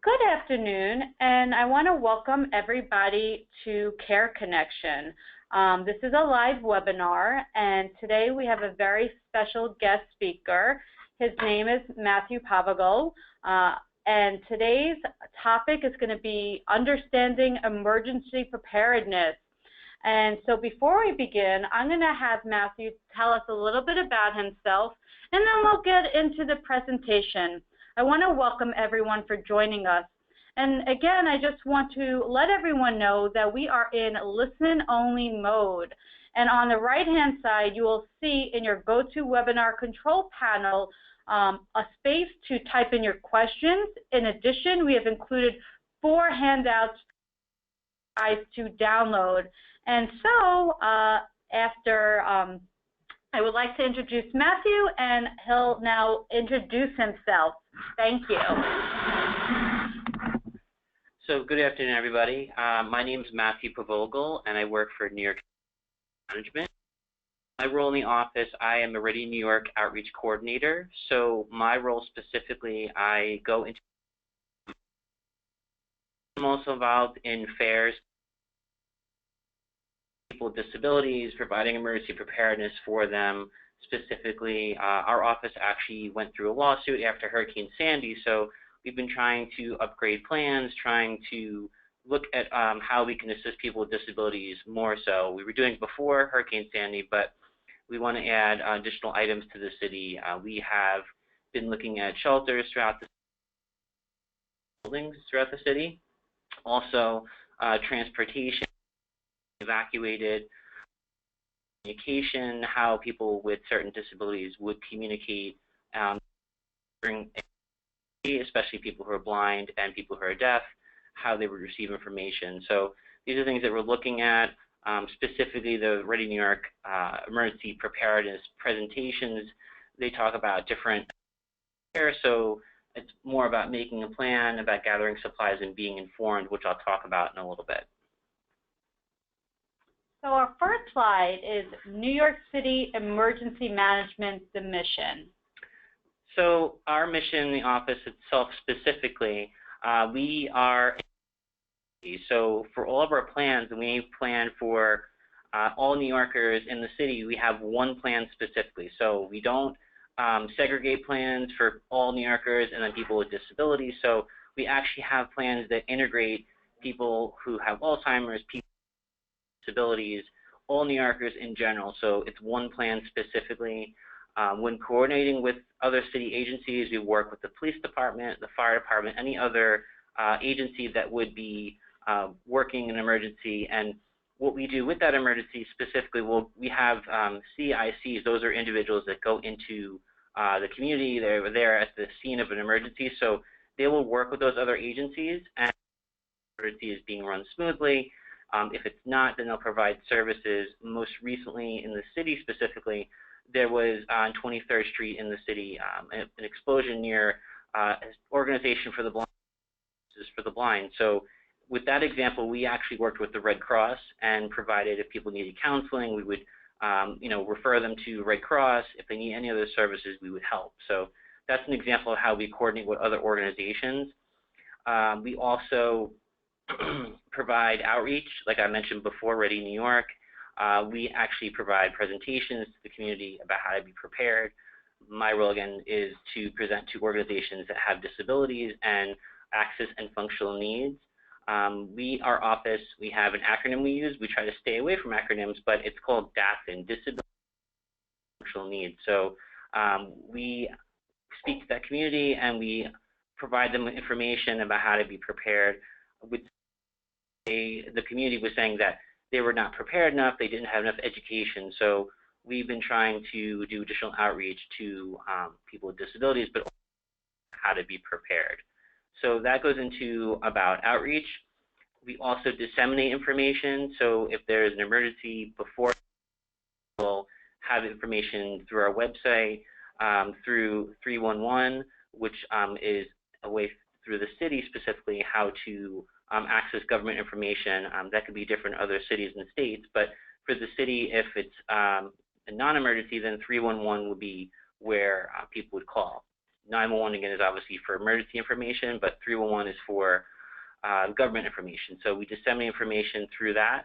Good afternoon, and I want to welcome everybody to Care Connection. This is a live webinar, and today we have a very special guest speaker. His name is Matthew Pavagol, and today's topic is going to be understanding emergency preparedness. And so before we begin, I'm going to have Matthew tell us a little bit about himself, and then we'll get into the presentation. I want to welcome everyone for joining us. And again, I just want to let everyone know that we are in listen-only mode. And on the right-hand side, you will see in your GoToWebinar control panel a space to type in your questions. In addition, we have included 4 handouts for you guys to download. And so after I would like to introduce Matthew, and he'll now introduce himself. Thank you. So good afternoon, everybody. My name is Matthew Pavogel, and I work for New York Management. My role in the office, I am a Ready New York Outreach Coordinator. So my role specifically, I go into. I'm also involved in fairs, people with disabilities, providing emergency preparedness for them. Specifically, our office actually went through a lawsuit after Hurricane Sandy, so we've been trying to upgrade plans, trying to look at how we can assist people with disabilities more so. We were doing it before Hurricane Sandy, but we want to add additional items to the city. We have been looking at shelters throughout the buildings throughout the city. Also, transportation, evacuated, communication, how people with certain disabilities would communicate, especially people who are blind and people who are deaf, how they would receive information. So these are things that we're looking at. Specifically, the Ready New York emergency preparedness presentations, they talk about different areas. So it's more about making a plan, about gathering supplies and being informed, which I'll talk about in a little bit. So our first slide is New York City Emergency Management, the mission. So our mission in the office itself specifically, we are, so for all of our plans, and we plan for all New Yorkers in the city, we have one plan specifically. So we don't segregate plans for all New Yorkers and then people with disabilities. So we actually have plans that integrate people who have Alzheimer's, people with disabilities, all New Yorkers in general. So it's one plan specifically. When coordinating with other city agencies, we work with the police department, the fire department, any other agency that would be working in an emergency. And what we do with that emergency specifically, we have CICs. Those are individuals that go into the community. They're there at the scene of an emergency. So they will work with those other agencies, and the emergency is being run smoothly. If it's not, then they'll provide services. Most recently in the city specifically, there was on 23rd Street in the city an explosion near an organization for the blind. So with that example, we actually worked with the Red Cross and provided, if people needed counseling, we would refer them to Red Cross. If they need any other services, we would help. So that's an example of how we coordinate with other organizations. We also provide outreach, like I mentioned before, Ready New York. We actually provide presentations to the community about how to be prepared. My role, again, is to present to organizations that have disabilities and access and functional needs. Our office, we have an acronym we use. We try to stay away from acronyms, but it's called DAFN, Disability and Functional Needs. So we speak to that community and we provide them with information about how to be prepared. The community was saying that they were not prepared enough, they didn't have enough education, so we've been trying to do additional outreach to people with disabilities, but also how to be prepared. So that goes into about outreach. We also disseminate information, so if there's an emergency before, we'll have information through our website, through 311, which is a way through the city specifically how to access government information. That could be different other cities and states, but for the city, if it's a non-emergency, then 311 would be where people would call. 911 again is obviously for emergency information, but 311 is for government information. So we disseminate information through that,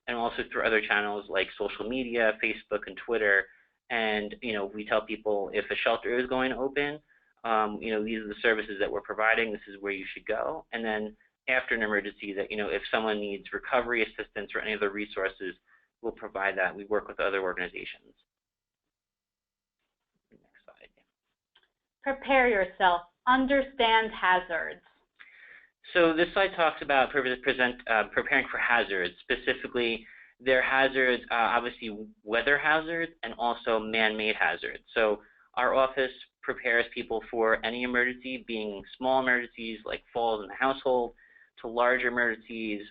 and also through other channels like social media, Facebook and Twitter. And we tell people if a shelter is going to open, these are the services that we're providing. This is where you should go. And then after an emergency, that if someone needs recovery assistance or any other resources, we'll provide that. We work with other organizations. Next slide. Prepare yourself. Understand hazards. So this slide talks about preparing for hazards. Specifically, there are hazards, obviously weather hazards and also man-made hazards. So our office prepares people for any emergency, being small emergencies like falls in the household, to larger emergencies.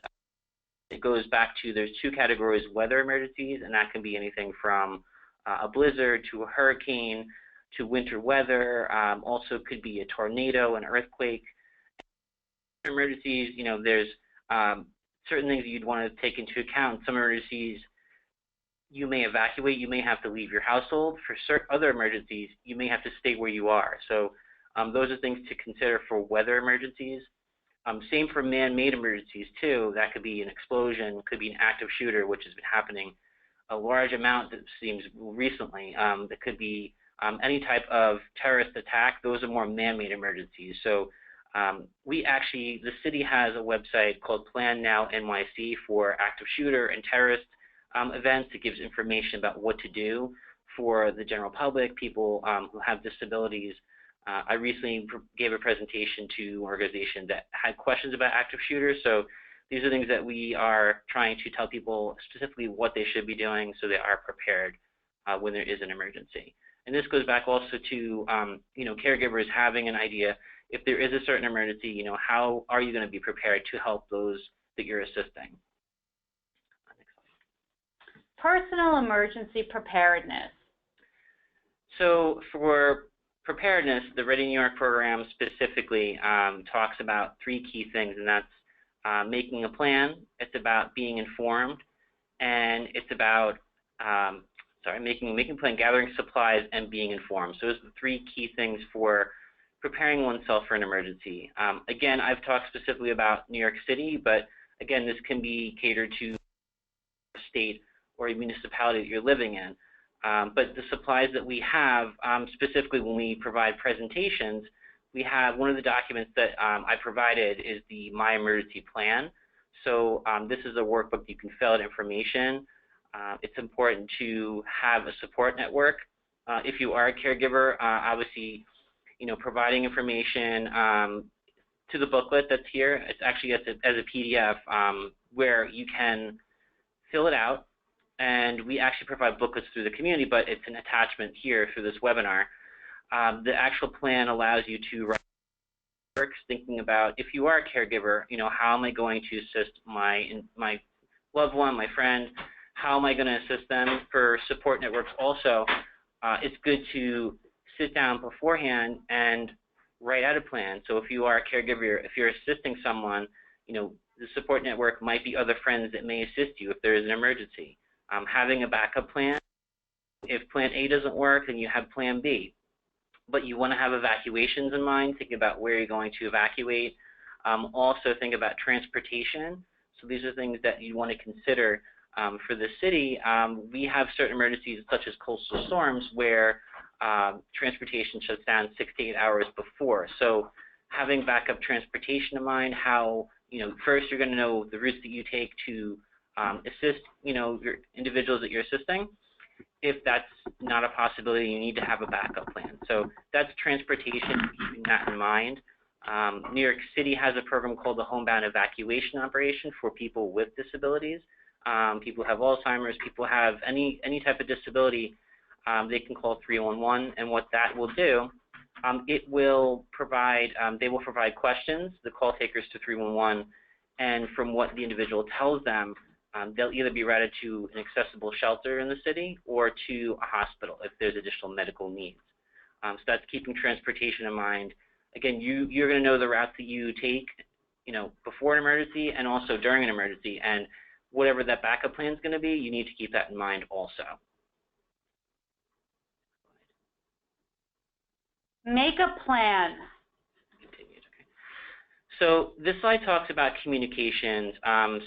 It goes back to, there's two categories: weather emergencies, and that can be anything from a blizzard to a hurricane to winter weather. Also could be a tornado, an earthquake. Emergencies, there's certain things you'd want to take into account. Some emergencies you may evacuate, you may have to leave your household. For certain other emergencies, you may have to stay where you are. So those are things to consider for weather emergencies. Same for man-made emergencies too. That could be an explosion, could be an active shooter, which has been happening a large amount, that seems recently. That could be any type of terrorist attack. Those are more man-made emergencies. So the city has a website called Plan Now NYC for active shooter and terrorist events. It gives information about what to do for the general public, people who have disabilities. I recently gave a presentation to an organization that had questions about active shooters. So these are things that we are trying to tell people specifically what they should be doing so they are prepared when there is an emergency. And this goes back also to caregivers having an idea. If there is a certain emergency, how are you going to be prepared to help those that you're assisting? Personal emergency preparedness. So for preparedness, the Ready New York program specifically talks about three key things, and that's making a plan, it's about being informed, and it's about making a plan, gathering supplies, and being informed. So those are the three key things for preparing oneself for an emergency. Again, I've talked specifically about New York City, but again, this can be catered to a state or a municipality that you're living in. But the supplies that we have, specifically when we provide presentations, we have one of the documents that I provided is the My Emergency Plan. So this is a workbook you can fill out information. It's important to have a support network. If you are a caregiver, obviously, providing information to the booklet that's here. It's actually as a PDF where you can fill it out. And we actually provide booklets through the community, but it's an attachment here for this webinar. The actual plan allows you to write works, thinking about, if you are a caregiver, how am I going to assist my loved one, my friend? How am I going to assist them? For support networks also, it's good to sit down beforehand and write out a plan. So if you are a caregiver, if you're assisting someone, the support network might be other friends that may assist you if there is an emergency. Having a backup plan. If plan A doesn't work, then you have plan B. But you want to have evacuations in mind, think about where you're going to evacuate. Also think about transportation. So these are things that you want to consider for the city. We have certain emergencies such as coastal storms where transportation shuts down 6 to 8 hours before. So having backup transportation in mind, how, first you're going to know the routes that you take to assist, your individuals that you're assisting. If that's not a possibility, you need to have a backup plan. So that's transportation, keeping that in mind. New York City has a program called the Homebound Evacuation Operation for people with disabilities. People have Alzheimer's, people have any type of disability, they can call 311, and what that will do, it will provide, they will provide questions, the call takers to 311, and from what the individual tells them, they'll either be routed to an accessible shelter in the city or to a hospital if there's additional medical needs. So that's keeping transportation in mind. Again, you're going to know the routes that you take, before an emergency and also during an emergency, and whatever that backup plan is going to be, you need to keep that in mind also. Make a plan. Continued, okay. So this slide talks about communications,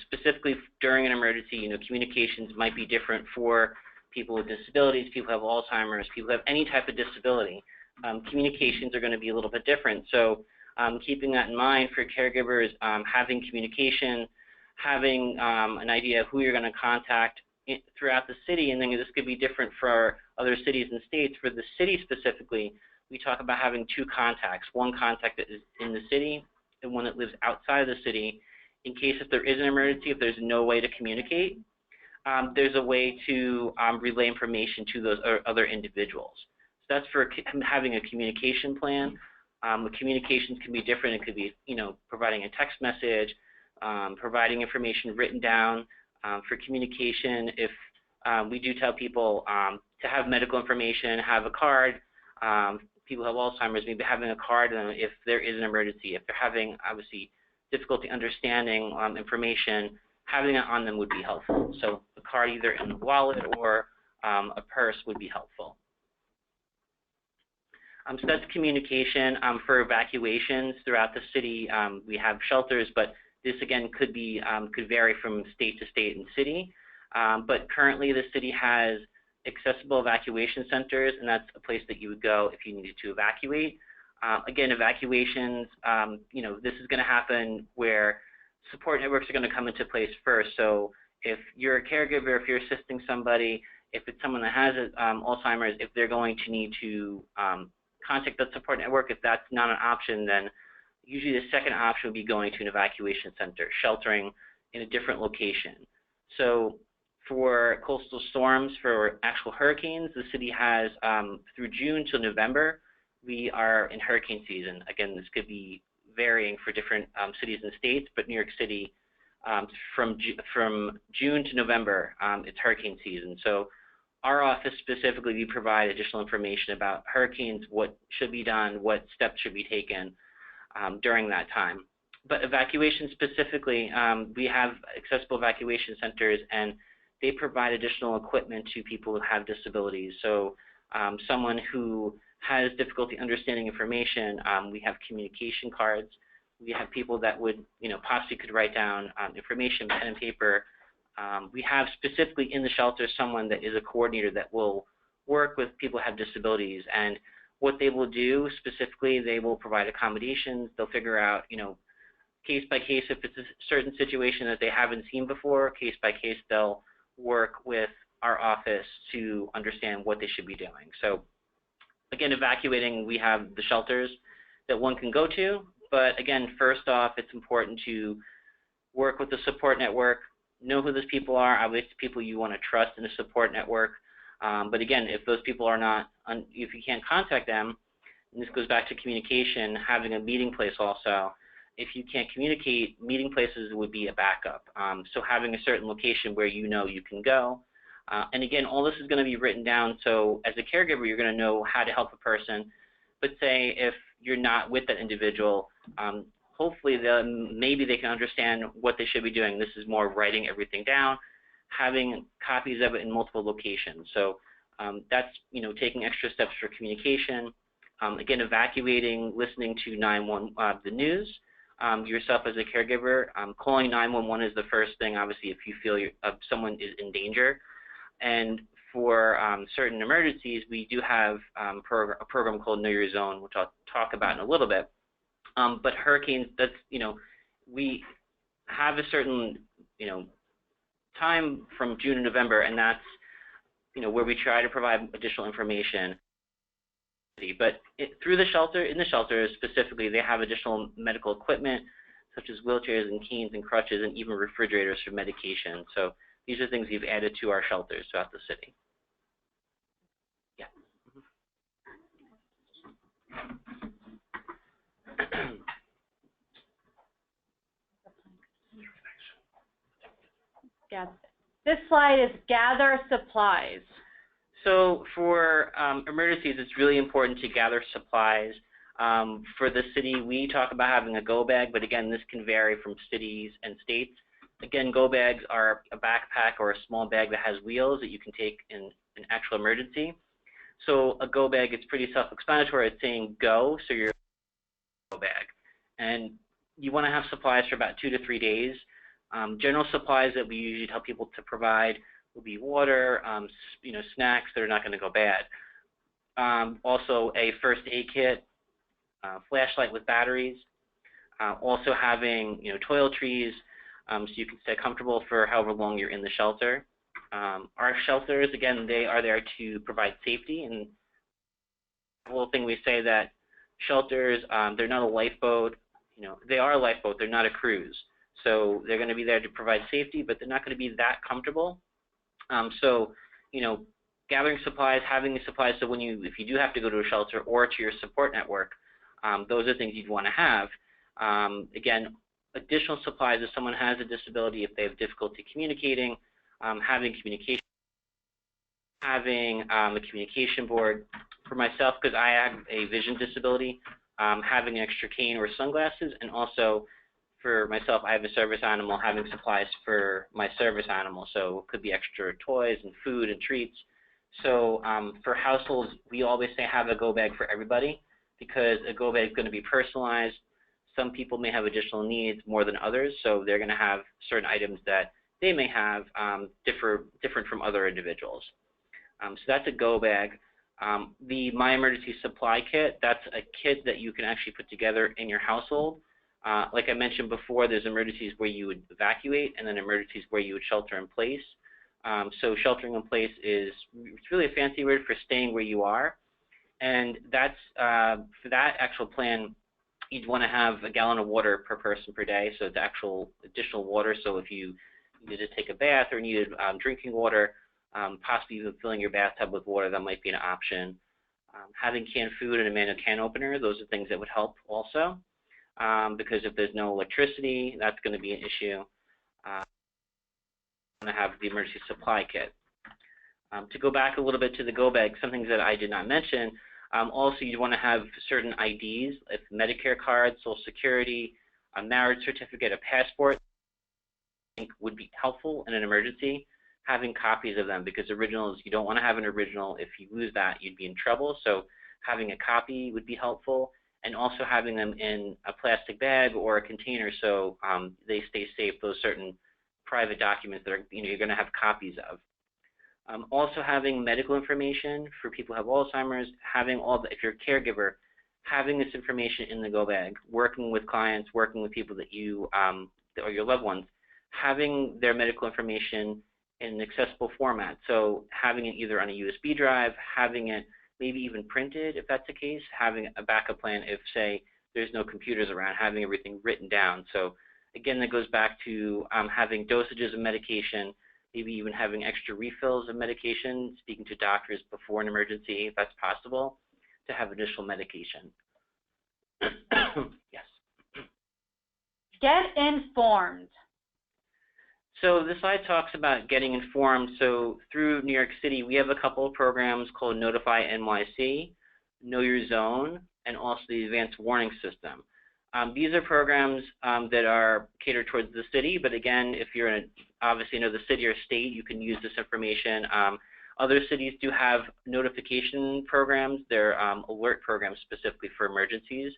specifically during an emergency. Communications might be different for people with disabilities, people who have Alzheimer's, people who have any type of disability. Communications are going to be a little bit different. So keeping that in mind for caregivers, having communication, having an idea of who you're going to contact throughout the city, and then this could be different for other cities and states. For the city specifically, we talk about having two contacts, one contact that is in the city and one that lives outside of the city, in case if there is an emergency, if there's no way to communicate, there's a way to relay information to those other individuals. So that's for having a communication plan. Communications can be different. It could be, providing a text message, providing information written down. For communication, if we do tell people to have medical information, have a card. People who have Alzheimer's, maybe having a card if there is an emergency. If they're having, obviously, difficulty understanding information, having it on them would be helpful. So a card either in the wallet or a purse would be helpful. So that's communication. For evacuations throughout the city, we have shelters, but this again could vary from state to state and city. But currently the city has accessible evacuation centers, and that's a place that you would go if you needed to evacuate. Again, evacuations, this is going to happen where support networks are going to come into place first. So if you're a caregiver, if you're assisting somebody, if it's someone that has Alzheimer's, if they're going to need to contact that support network, if that's not an option, then usually the second option would be going to an evacuation center, sheltering in a different location. So for coastal storms, for actual hurricanes, the city has, through June till November, we are in hurricane season. Again, this could be varying for different cities and states, but New York City, from June to November, it's hurricane season. So our office specifically, we provide additional information about hurricanes, what should be done, what steps should be taken during that time. But evacuation specifically, we have accessible evacuation centers, and they provide additional equipment to people who have disabilities. So someone who has difficulty understanding information, we have communication cards. We have people that would, possibly could write down information, pen and paper. We have specifically in the shelter someone that is a coordinator that will work with people who have disabilities, and what they will do specifically, they will provide accommodations. They'll figure out, case by case, if it's a certain situation that they haven't seen before, case by case, they'll work with our office to understand what they should be doing. So again, evacuating, we have the shelters that one can go to, but again, first off, it's important to work with the support network, know who those people are, obviously people you want to trust in the support network. But again, if those people are not, if you can't contact them, and this goes back to communication, having a meeting place also. If you can't communicate, meeting places would be a backup. So having a certain location where you can go. And again, all this is going to be written down, so as a caregiver, you're going to know how to help a person. But say if you're not with that individual, hopefully maybe they can understand what they should be doing. This is more writing everything down, having copies of it in multiple locations. So that's taking extra steps for communication. Again, evacuating, listening to the news. Yourself as a caregiver, calling 911 is the first thing, obviously, if you feel someone is in danger. And for certain emergencies, we do have a program called Know Your Zone, which I'll talk about in a little bit. But hurricanes, that's, we have a certain, time from June to November, and that's, where we try to provide additional information. But in the shelters specifically, they have additional medical equipment, such as wheelchairs and canes and crutches, and even refrigerators for medication. So these are things we've added to our shelters throughout the city. Yeah. Yeah. This slide is gather supplies. So for emergencies, it's really important to gather supplies. For the city, we talk about having a go bag, but again, this can vary from cities and states. Again, go bags are a backpack or a small bag that has wheels that you can take in an actual emergency. So a go bag, it's pretty self-explanatory. It's saying go, so you're go bag. And you want to have supplies for about 2 to 3 days. General supplies that we usually tell people to provide will be water, snacks that are not going to go bad. Also a first aid kit, flashlight with batteries. Also having toiletries, so you can stay comfortable for however long you're in the shelter. Our shelters, again, they are there to provide safety, and the whole thing we say that shelters, they're not a lifeboat. They are a lifeboat. They're not a cruise. So they're going to be there to provide safety, but they're not going to be that comfortable. Gathering supplies, having the supplies, so if you do have to go to a shelter or to your support network, those are things you'd want to have. Again, additional supplies if someone has a disability, if they have difficulty communicating, having communication, having a communication board. For myself, because I have a vision disability, having an extra cane or sunglasses, and also for myself, I have a service animal, having supplies for my service animal, so it could be extra toys and food and treats. So for households, we always say have a go bag for everybody, because a go bag is going to be personalized. Some people may have additional needs more than others, so they're going to have certain items that they may have different from other individuals. So that's a go bag. The My Emergency Supply Kit, that's a kit that you can actually put together in your household. Like I mentioned before, there's emergencies where you would evacuate, and then emergencies where you would shelter in place. So sheltering in place it's really a fancy word for staying where you are. And that's for that actual plan, you'd want to have a gallon of water per person per day, so it's actual additional water. So if you needed to take a bath or needed drinking water, possibly even filling your bathtub with water, that might be an option. Having canned food and a manual can opener, those are things that would help also, because if there's no electricity, that's going to be an issue. To have the emergency supply kit. To go back a little bit to the go bag, some things that I did not mention, also you want to have certain IDs, if Medicare card, Social Security, a marriage certificate, a passport, I think would be helpful in an emergency, having copies of them, because originals, you don't want to have an original. If you lose that, you'd be in trouble, so having a copy would be helpful, and also having them in a plastic bag or a container so they stay safe, those certain private documents that you're going to have copies of. Also having medical information for people who have Alzheimer's, having if you're a caregiver, having this information in the go bag, working with clients, working with people that you or your loved ones, having their medical information in an accessible format. So having it either on a USB drive, having it maybe even printed if that's the case, having a backup plan if, say, there's no computers around, having everything written down. So again, that goes back to having dosages of medication, maybe even having extra refills of medication, speaking to doctors before an emergency, if that's possible, to have additional medication. Yes. Get informed. So this slide talks about getting informed. So through New York City, we have a couple of programs called Notify NYC, Know Your Zone, and also the Advanced Warning System. These are programs that are catered towards the city, but again, if you're obviously the city or state, you can use this information. Other cities do have notification programs. They're alert programs specifically for emergencies.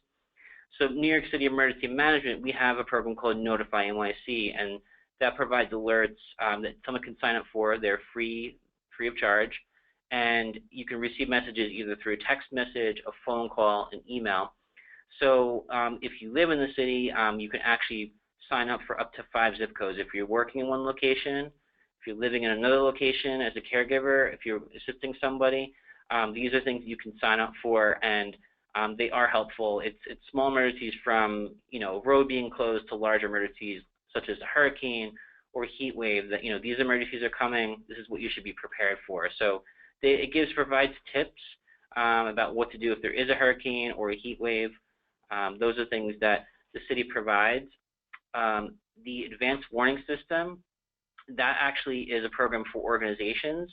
So New York City Emergency Management, we have a program called Notify NYC, and that provides alerts that someone can sign up for. They're free of charge, and you can receive messages either through a text message, a phone call, an email. So if you live in the city, you can actually sign up for up to 5 zip codes. If you're working in one location, if you're living in another location as a caregiver, if you're assisting somebody, these are things you can sign up for, and they are helpful. It's small emergencies from road being closed to large emergencies such as a hurricane or heat wave. That these emergencies are coming. This is what you should be prepared for. So it provides tips about what to do if there is a hurricane or a heat wave. Those are things that the city provides. The Advanced Warning System, that actually is a program for organizations.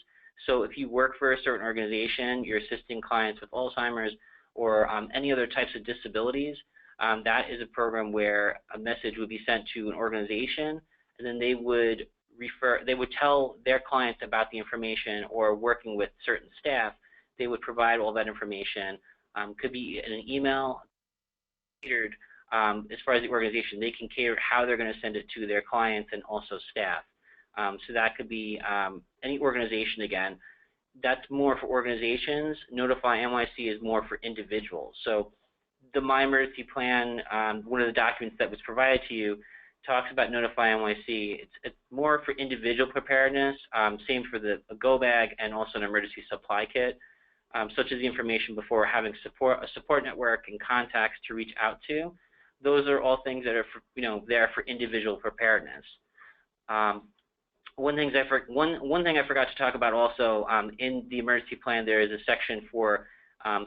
So if you work for a certain organization, you're assisting clients with Alzheimer's or any other types of disabilities, that is a program where a message would be sent to an organization, and then they would tell their clients about the information, or working with certain staff, they would provide all that information. Could be in an email, catered as far as the organization. They can cater how they're going to send it to their clients and also staff. So that could be any organization again. That's more for organizations. Notify NYC is more for individuals. So the My Emergency Plan, one of the documents that was provided to you, talks about Notify NYC. It's more for individual preparedness, same for the go bag and also an emergency supply kit, such as the information before having a support network and contacts to reach out to. Those are all things that are there for individual preparedness. One thing I forgot to talk about also, in the emergency plan there is a section for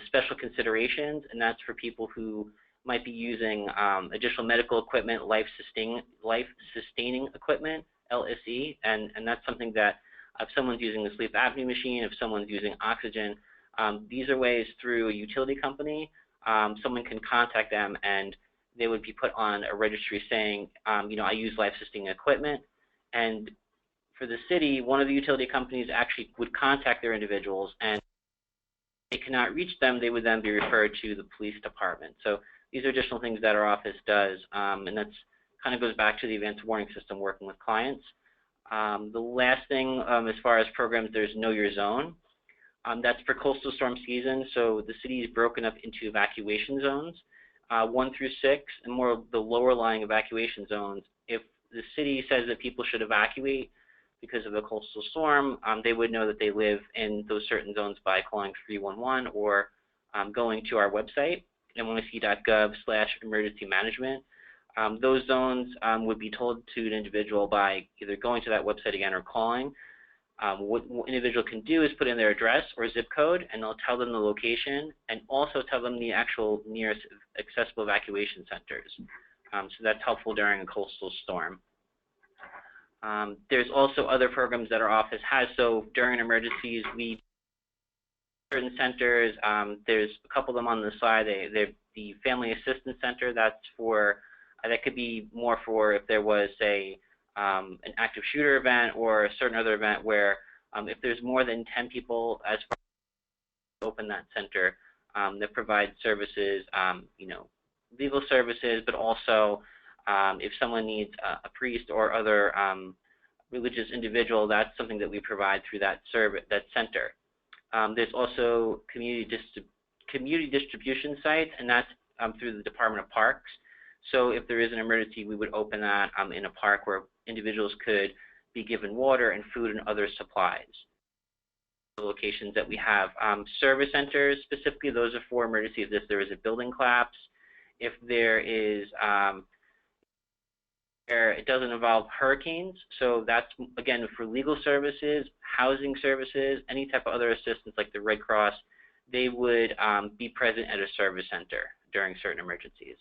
special considerations, and that's for people who might be using additional medical equipment, life-sustaining equipment, LSE, and that's something that if someone's using the sleep apnea machine, if someone's using oxygen, these are ways through a utility company, someone can contact them and they would be put on a registry saying, I use life-sustaining equipment. And for the city, one of the utility companies actually would contact their individuals, and if they cannot reach them, they would then be referred to the police department. So these are additional things that our office does, and that's kind of goes back to the advanced warning system working with clients. The last thing, as far as programs, there's Know Your Zone. That's for coastal storm season. So the city is broken up into evacuation zones, 1 through 6, and more of the lower lying evacuation zones. If the city says that people should evacuate because of a coastal storm, they would know that they live in those certain zones by calling 311 or going to our website, nyc.gov/emergency management. Those zones would be told to an individual by either going to that website again or calling. What an individual can do is put in their address or zip code, and they'll tell them the location and also tell them the actual nearest accessible evacuation centers. So that's helpful during a coastal storm. There's also other programs that our office has. So during emergencies, we certain centers. There's a couple of them on the slide. They're the Family Assistance Center. That's for that could be more for if there was an active shooter event or a certain other event where if there's more than 10 people, as far as open that center that provides services, legal services, but also if someone needs a priest or other religious individual, that's something that we provide through that center. There's also community distribution sites, and that's through the Department of Parks. So if there is an emergency, we would open that in a park where individuals could be given water and food and other supplies. The locations that we have. Service centers, specifically, those are for emergencies if there is a building collapse, if there is, it doesn't involve hurricanes, so that's, again, for legal services, housing services, any type of other assistance like the Red Cross, they would be present at a service center during certain emergencies.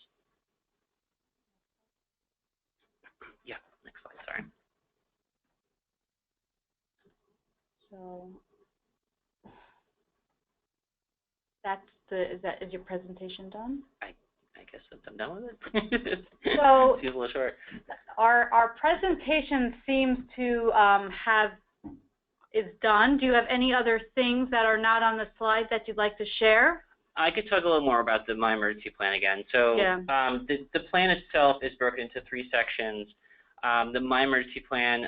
Yeah, next slide, sorry. So is your presentation done? I guess I'm done with it. So seems a little short. Our presentation seems to is done. Do you have any other things that are not on the slide that you'd like to share? I could talk a little more about the My Emergency Plan again. So yeah. The plan itself is broken into 3 sections. The My Emergency Plan,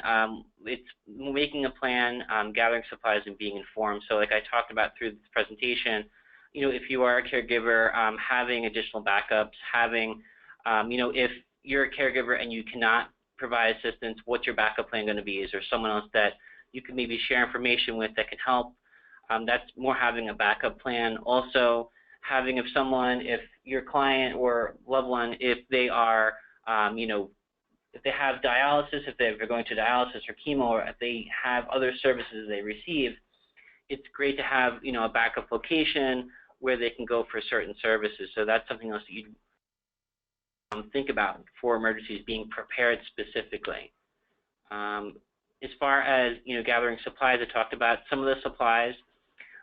it's making a plan, gathering supplies, and being informed. So like I talked about through this presentation, if you are a caregiver, having additional backups, having, if you're a caregiver and you cannot provide assistance, what's your backup plan going to be? Is there someone else that you can maybe share information with that can help? That's more having a backup plan. Also, having if your client or loved one, if they are, if they have dialysis, if they're going to dialysis or chemo, or if they have other services they receive, it's great to have, a backup location where they can go for certain services. So that's something else that you think about for emergencies, being prepared specifically. As far as, gathering supplies, I talked about some of the supplies.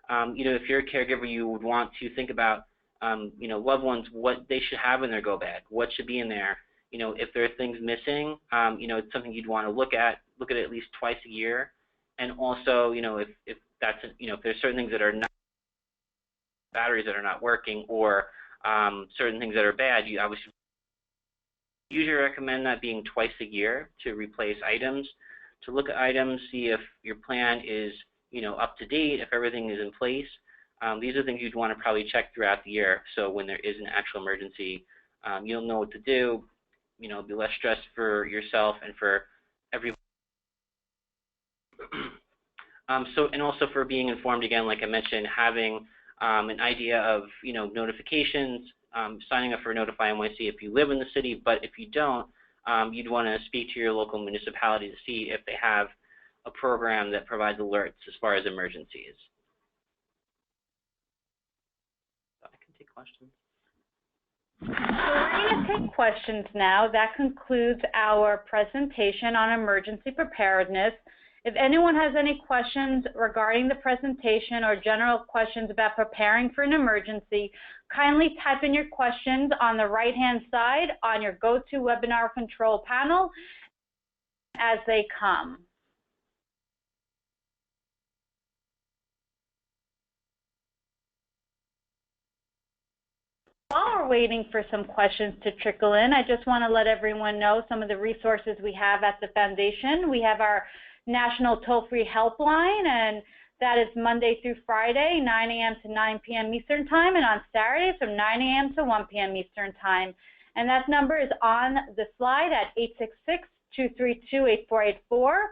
If you're a caregiver, you would want to think about, loved ones, what they should have in their go bag, what should be in there. If there are things missing, it's something you'd want to look at least twice a year. And also, if that's, if there's certain things that are not batteries that are not working or certain things that are bad, you obviously usually recommend that being twice a year to replace items, to look at items, see if your plan is up to date, if everything is in place. These are things you'd want to probably check throughout the year, so when there is an actual emergency, you'll know what to do. Be less stressed for yourself and for everyone. And also for being informed, again, like I mentioned, having an idea of notifications, signing up for Notify NYC if you live in the city, but if you don't, you'd want to speak to your local municipality to see if they have a program that provides alerts as far as emergencies. I can take questions. So we're going to take questions now. That concludes our presentation on emergency preparedness. If anyone has any questions regarding the presentation or general questions about preparing for an emergency, kindly type in your questions on the right-hand side on your GoToWebinar control panel as they come. While we're waiting for some questions to trickle in, I just want to let everyone know some of the resources we have at the Foundation. We have our National Toll-Free Helpline, and that is Monday through Friday, 9 a.m. to 9 p.m. Eastern Time, and on Saturdays from 9 a.m. to 1 p.m. Eastern Time. And that number is on the slide at 866-232-8484.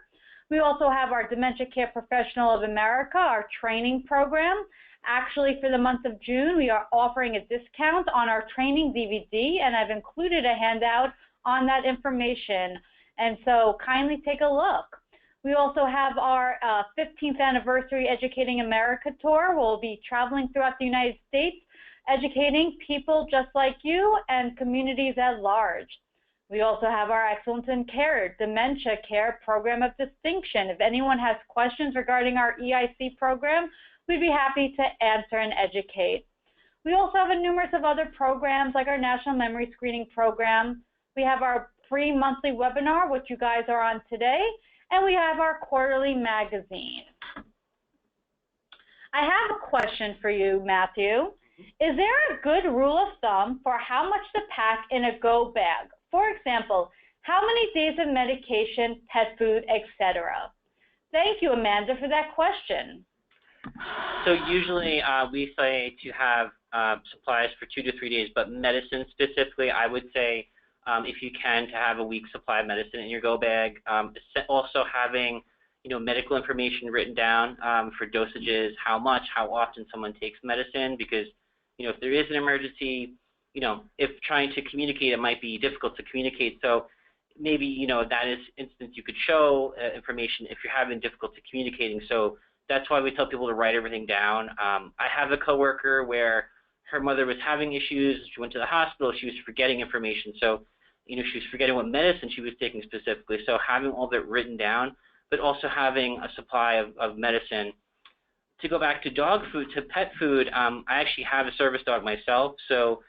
We also have our Dementia Care Professional of America, our training program. Actually, for the month of June, we are offering a discount on our training DVD, and I've included a handout on that information. And so kindly take a look. We also have our 15th anniversary Educating America tour. We'll be traveling throughout the United States, educating people just like you and communities at large. We also have our Excellence in Care, Dementia Care Program of Distinction. If anyone has questions regarding our EIC program, we'd be happy to answer and educate. We also have a numerous of other programs like our National Memory Screening Program. We have our free monthly webinar, which you guys are on today, and we have our quarterly magazine. I have a question for you, Matthew. Is there a good rule of thumb for how much to pack in a go bag? For example, how many days of medication, pet food, etc.? Thank you, Amanda, for that question. So usually we say to have supplies for 2 to 3 days, but medicine specifically, I would say if you can, to have a week's supply of medicine in your go bag. Also having medical information written down for dosages, how much, how often someone takes medicine, because if there is an emergency, if trying to communicate, it might be difficult to communicate. So maybe that is instance you could show information if you're having difficulty communicating. So that's why we tell people to write everything down. I have a coworker where her mother was having issues. She went to the hospital. She was forgetting information. So, she was forgetting what medicine she was taking specifically. So having all that written down, but also having a supply of medicine. To go back to dog food, to pet food, I actually have a service dog myself. So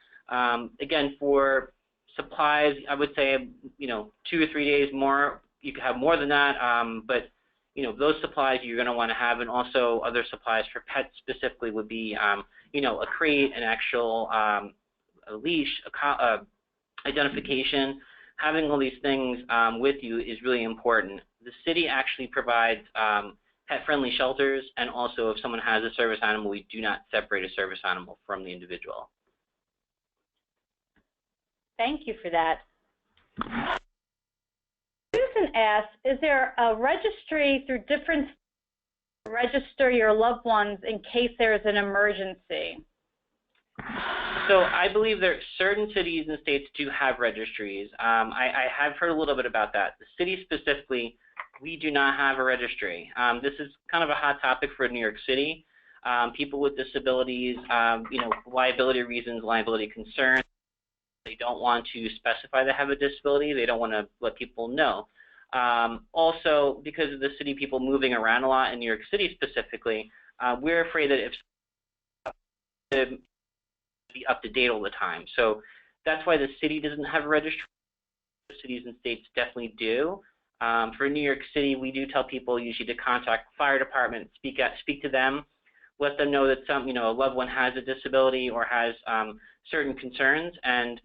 again, for supplies, I would say 2 or 3 days more. You could have more than that, but those supplies you're going to want to have, and also other supplies for pets specifically would be, a crate, an actual a leash, identification. Having all these things with you is really important. The city actually provides pet-friendly shelters, and also if someone has a service animal, we do not separate a service animal from the individual. Thank you for that. Susan asks, is there a registry through different states to register your loved ones in case there is an emergency? So I believe there certain cities and states do have registries. I have heard a little bit about that. The city specifically, we do not have a registry. This is kind of a hot topic for New York City. People with disabilities, liability reasons, liability concerns. They don't want to specify they have a disability. They don't want to let people know. Also, because of the city people moving around a lot in New York City specifically, we're afraid that if be up to date all the time. So that's why the city doesn't have a registry. Cities and states definitely do. For New York City, we do tell people usually to contact the fire department, speak to them. let them know that a loved one has a disability or has certain concerns, and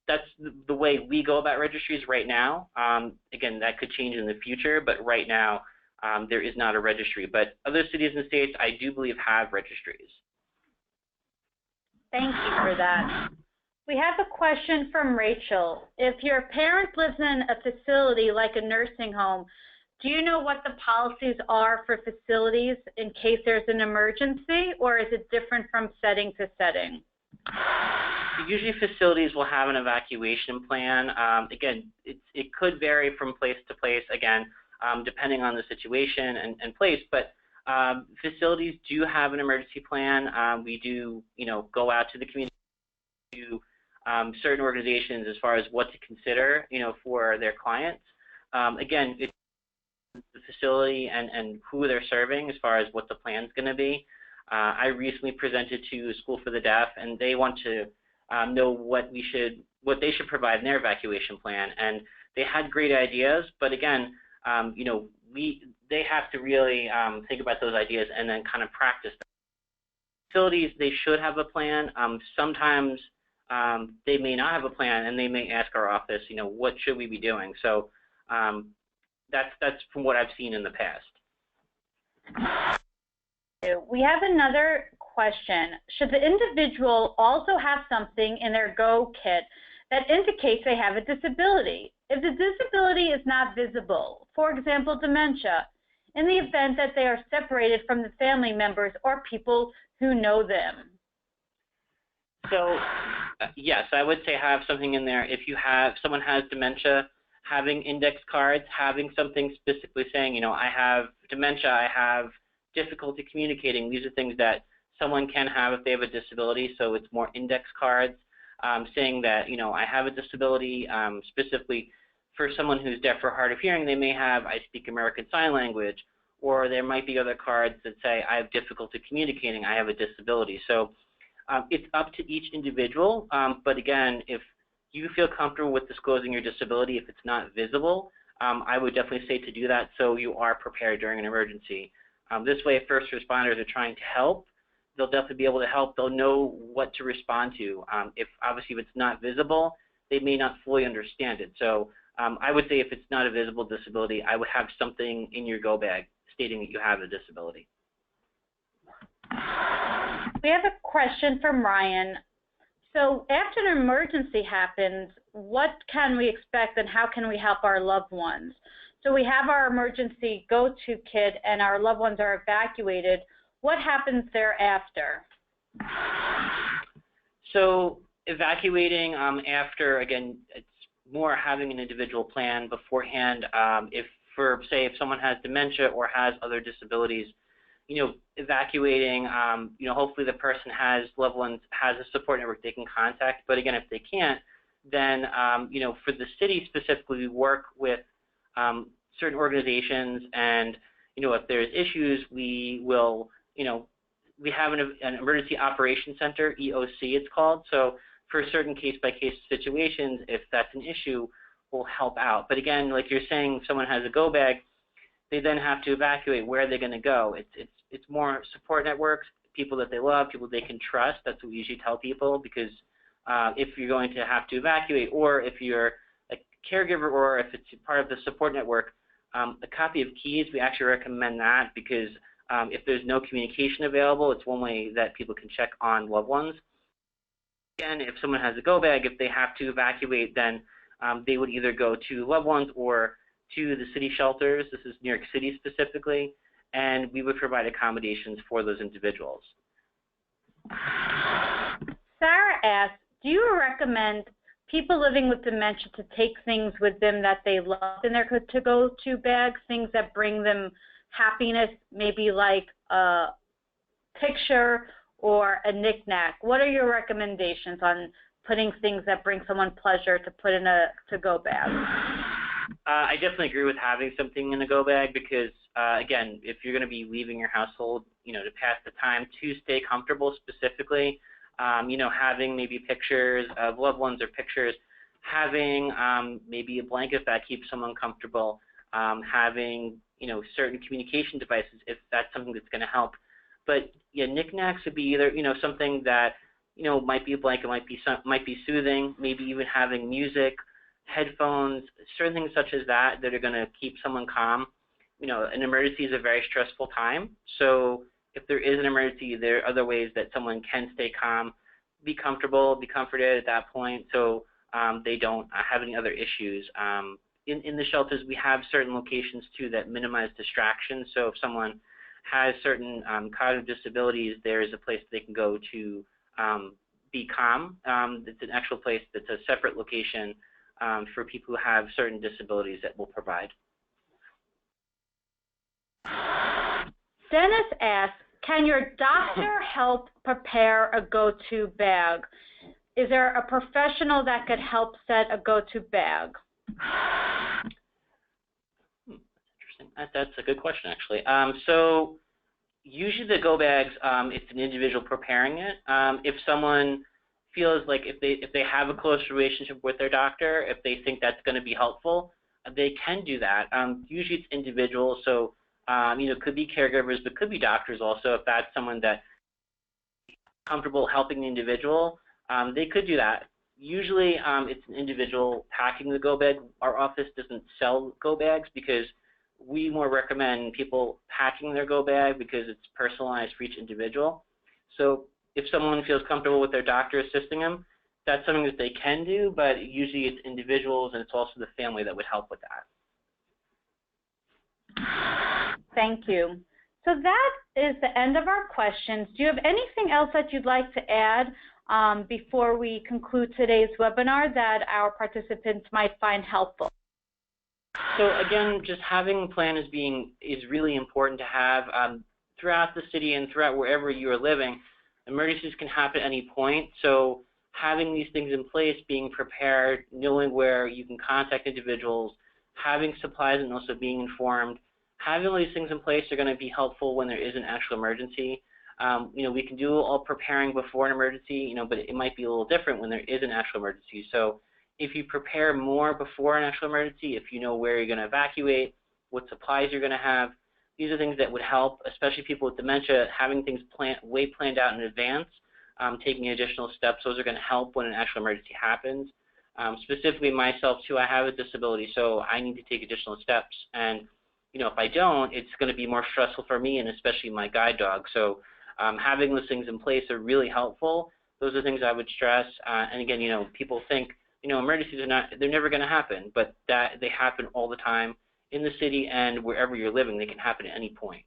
that's the way we go about registries right now. Again, that could change in the future, but right now there is not a registry. But other cities and states, I do believe, have registries. Thank you for that. We have a question from Rachel. If your parent lives in a facility like a nursing home, do you know what the policies are for facilities in case there's an emergency, or is it different from setting to setting? Usually facilities will have an evacuation plan. Again, it could vary from place to place, again, depending on the situation and place, but facilities do have an emergency plan. We do, go out to the community, to certain organizations as far as what to consider, for their clients. Again, it's the facility and who they're serving as far as what the plan's going to be. I recently presented to School for the Deaf, and they want to know what they should provide in their evacuation plan, and they had great ideas. But again, they have to really think about those ideas and then kind of practice them. Facilities, they should have a plan. Sometimes they may not have a plan, and they may ask our office, what should we be doing? So that's from what I've seen in the past. We have another question. Should the individual also have something in their Go kit that indicates they have a disability? If the disability is not visible, for example, dementia, in the event that they are separated from the family members or people who know them? So, yes, I would say have something in there. If someone has dementia, having index cards, having something specifically saying, I have dementia, I have difficulty communicating. These are things that someone can have if they have a disability, so it's more index cards saying that, I have a disability. Specifically for someone who's deaf or hard of hearing, they may have I speak American Sign Language, or there might be other cards that say I have difficulty communicating, I have a disability. So it's up to each individual, but again, if you feel comfortable with disclosing your disability, if it's not visible, I would definitely say to do that so you are prepared during an emergency. This way, if first responders are trying to help, they'll definitely be able to help. They'll know what to respond to. If it's not visible, they may not fully understand it. So I would say if it's not a visible disability, I would have something in your go bag stating that you have a disability. We have a question from Ryan. So after an emergency happens, what can we expect and how can we help our loved ones? So we have our emergency go-to kit and our loved ones are evacuated. What happens thereafter? So evacuating after, again, it's more having an individual plan beforehand. If someone has dementia or has other disabilities, evacuating, hopefully the person has loved ones, has a support network they can contact. But again, if they can't, then, for the city specifically, we work with certain organizations, and, if there's issues, we will, we have an emergency operations center, EOC it's called. So for certain case-by-case situations, if that's an issue, we'll help out. But again, like you're saying, if someone has a go bag, they then have to evacuate. Where are they going to go? It's more support networks, people that they love, people they can trust. That's what we usually tell people, because if you're going to have to evacuate, or if you're a caregiver, or if it's part of the support network, a copy of keys, we actually recommend that, because if there's no communication available, it's one way that people can check on loved ones. Again, if someone has a go bag, if they have to evacuate, then they would either go to loved ones or to the city shelters. This is New York City specifically, and we would provide accommodations for those individuals. Sarah asks, do you recommend people living with dementia to take things with them that they love in their to-go-to bags, things that bring them happiness, maybe like a picture or a knick-knack? What are your recommendations on putting things that bring someone pleasure to put in a to-go bag? I definitely agree with having something in a go bag, because again, if you're going to be leaving your household, to pass the time, to stay comfortable specifically, having maybe pictures of loved ones or pictures, having maybe a blanket that keeps someone comfortable, having certain communication devices if that's something that's going to help But yeah, knickknacks would be either something that might be a blanket, might be soothing, maybe even having music, headphones, certain things such as that are going to keep someone calm. An emergency is a very stressful time, so if there is an emergency, there are other ways that someone can stay calm, be comfortable, be comforted at that point, so they don't have any other issues. In the shelters, we have certain locations too that minimize distractions. So if someone has certain cognitive disabilities, there is a place they can go to be calm. It's an actual place that's a separate location for people who have certain disabilities that will provide. Dennis asks, can your doctor help prepare a go-to bag? Is there a professional that could help set a go-to bag? Interesting. That's a good question, actually. So usually the go bags, it's an individual preparing it. If someone feels like if they have a close relationship with their doctor, if they think that's going to be helpful, they can do that. Usually it's individual, so it could be caregivers, but could be doctors also. If that's someone that is comfortable helping the individual, they could do that. Usually it's an individual packing the go bag. Our office doesn't sell go bags because we more recommend people packing their go bag because it's personalized for each individual. So if someone feels comfortable with their doctor assisting them, that's something that they can do, but usually it's individuals and it's also the family that would help with that. Thank you. So that is the end of our questions. Do you have anything else that you'd like to add before we conclude today's webinar that our participants might find helpful? So again, just having a plan is really important to have throughout the city and throughout wherever you are living. Emergencies can happen at any point, so having these things in place, being prepared, knowing where you can contact individuals, having supplies and also being informed, having all these things in place are going to be helpful when there is an actual emergency. We can do all preparing before an emergency, but it might be a little different when there is an actual emergency. So if you prepare more before an actual emergency, if you know where you're going to evacuate, what supplies you're going to have, these are things that would help, especially people with dementia, having things way planned out in advance, taking additional steps. Those are going to help when an actual emergency happens. Specifically myself too, I have a disability, so I need to take additional steps. And if I don't, it's going to be more stressful for me and especially my guide dog. So having those things in place are really helpful. Those are things I would stress. And again, people think, emergencies they're never going to happen, but they happen all the time in the city and wherever you're living. They can happen at any point.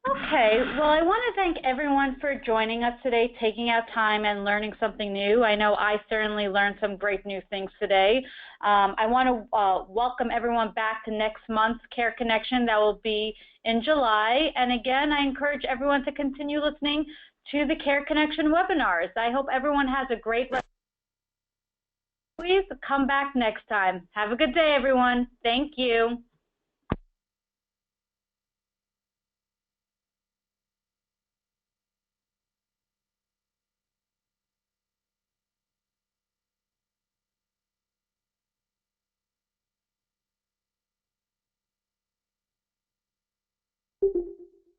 Okay, well, I want to thank everyone for joining us today, taking out time and learning something new. I know I certainly learned some great new things today. I want to welcome everyone back to next month's Care Connection. That will be in July. And again, I encourage everyone to continue listening to the Care Connection webinars. I hope everyone has a great week. Please come back next time. Have a good day, everyone. Thank you.